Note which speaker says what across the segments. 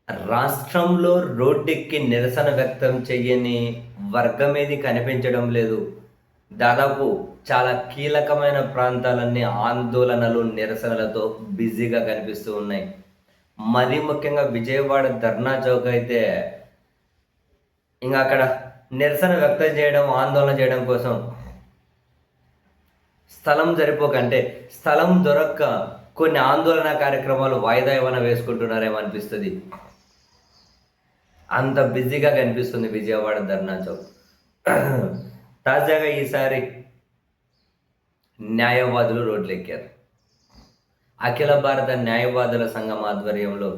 Speaker 1: రాష్ట్రంలో రోడ్డెక్కి నిరసన వ్యక్తం చెయ్యని వర్గమేది కనిపించడం లేదు. దాదాపు చాలా కీలకమైన ప్రాంతాలన్నీ ఆందోళనలు, నిరసనలతో బిజీగా కనిపిస్తూ ఉన్నాయి. మరీ ముఖ్యంగా విజయవాడ ధర్నా చౌక్ అయితే అక్కడ నిరసన వ్యక్తం చేయడం, ఆందోళన చేయడం కోసం స్థలం సరిపోక అంటే స్థలం దొరక్క కొన్ని ఆందోళన కార్యక్రమాలు వాయిదా ఏమైనా వేసుకుంటున్నారేమో అనిపిస్తది. అంత బిజీగా కనిపిస్తుంది విజయవాడ ధర్నా చౌక్. తాజాగా ఈసారి న్యాయవాదులు రోడ్లెక్కారు. అఖిల భారత న్యాయవాదుల సంఘం ఆధ్వర్యంలో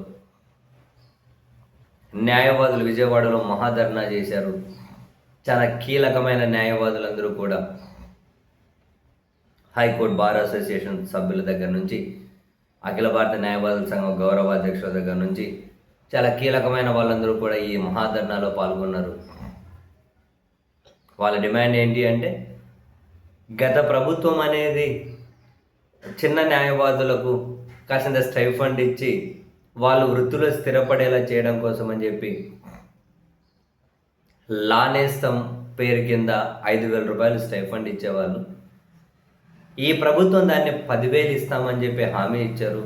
Speaker 1: న్యాయవాదులు విజయవాడలో మహాధర్నా చేశారు. చాలా కీలకమైన న్యాయవాదులందరూ కూడా హైకోర్టు బార్ అసోసియేషన్ సభ్యుల దగ్గర నుంచి, అఖిల భారత న్యాయవాదుల సంఘం గౌరవాధ్యక్షుల దగ్గర నుంచి చాలా కీలకమైన వాళ్ళందరూ కూడా ఈ మహాధర్నాలో పాల్గొన్నారు. వాళ్ళ డిమాండ్ ఏంటి అంటే, గత ప్రభుత్వం అనేది చిన్న న్యాయవాదులకు కాసింత స్టైఫండ్ ఇచ్చి వాళ్ళు వృత్తిలో స్థిరపడేలా చేయడం కోసం అని చెప్పి లా నేస్తం పేరు కింద 5,000 రూపాయలు స్టైఫండ్ ఇచ్చేవాళ్ళు. ఈ ప్రభుత్వం దాన్ని 10,000 ఇస్తామని చెప్పి హామీ ఇచ్చారు.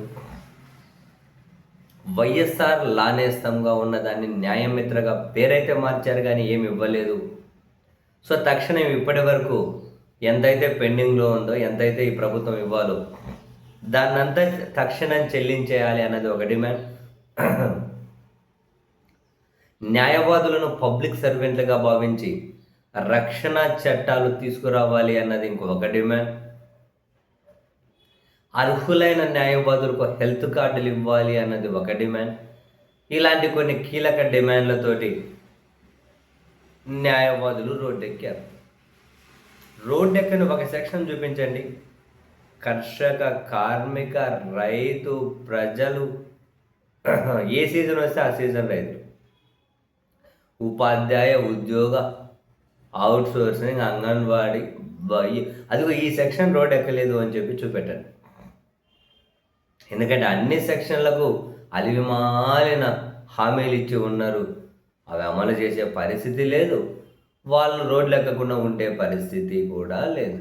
Speaker 1: వైఎస్ఆర్ లా నేస్తంగా ఉన్న దాన్ని న్యాయమిత్రగా పేరైతే మార్చారు కానీ ఏమి ఇవ్వలేదు. సో తక్షణం ఇప్పటి వరకు ఎంతైతే పెండింగ్లో ఉందో, ఎంతైతే ఈ ప్రభుత్వం ఇవ్వాలో దాన్నంతా తక్షణం చెల్లించేయాలి అన్నది ఒక డిమాండ్. న్యాయవాదులను పబ్లిక్ సర్వెంట్లుగా భావించి రక్షణ చట్టాలు తీసుకురావాలి అన్నది ఇంకొక డిమాండ్. అర్హులైన న్యాయవాదులకు హెల్త్ కార్డులు ఇవ్వాలి అన్నది ఒక డిమాండ్. ఇలాంటి కొన్ని కీలక డిమాండ్లతోటి న్యాయవాదులు రోడ్డెక్కారు. రోడ్డెక్కని ఒక సెక్షన్ చూపించండి. కర్షక, కార్మిక, రైతు, ప్రజలు, ఏ సీజన్ వస్తే ఆ సీజన్ రైతులు, ఉపాధ్యాయ, ఉద్యోగ, అవుట్సోర్సింగ్, అంగన్వాడీ, అదిగో ఈ సెక్షన్ రోడ్ ఎక్కలేదు అని చెప్పి చూపెట్టండి. ఎందుకంటే అన్ని సెక్షన్లకు అలివిమాలిన హామీలు ఇచ్చి ఉన్నారు. అవి అమలు చేసే పరిస్థితి లేదు. వాళ్ళు రోడ్లు ఎక్కకుండా ఉండే పరిస్థితి కూడా లేదు.